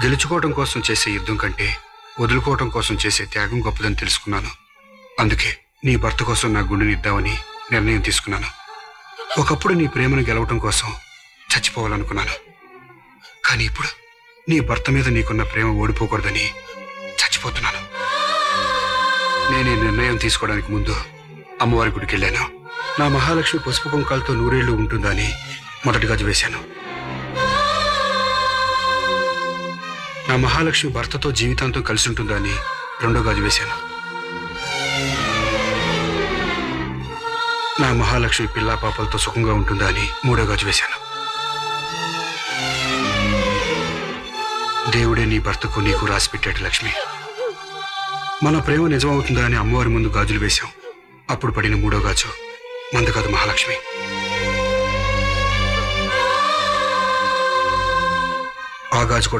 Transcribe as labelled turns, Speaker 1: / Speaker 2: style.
Speaker 1: గెలుచుకోవడం కోసం చేసే యుద్ధం కంటే వదులుకోవడం కోసం చేసే త్యాగం గొప్పదని తెలుసుకున్నాను. అందుకే నీ భర్త కోసం నా గుండెని ఇద్దామని నిర్ణయం తీసుకున్నాను. ఒకప్పుడు నీ ప్రేమను గెలవటం కోసం చచ్చిపోవాలనుకున్నాను. కానీ ఇప్పుడు నీ భర్త మీద నీకున్న ప్రేమ ఓడిపోకూడదని చచ్చిపోతున్నాను. నేను ఈ నిర్ణయం తీసుకోవడానికి ముందు అమ్మవారి గుడికి వెళ్ళాను. నా మహాలక్ష్మి పసుపు కుంకాలతో 100 ఏళ్ళు ఉంటుందా అని మొదటి గాజు వేశాను. నా మహాలక్ష్మి భర్తతో జీవితాంతం కలిసి ఉంటుందా అని 2వ గాజు వేశాను. నా మహాలక్ష్మి పిల్లా పాపలతో సుఖంగా ఉంటుందా అని 3వ గాజు వేశాను. దేవుడే నీ భర్తకు నీకు రాసి పెట్టాడు లక్ష్మి. మన ప్రేమ నిజమవుతుందా అని అమ్మవారి ముందు గాజులు వేశాం. అప్పుడు పడిన 3వ గాజు మంద కాదు మహాలక్ష్మి. ఆ గాజు కూడా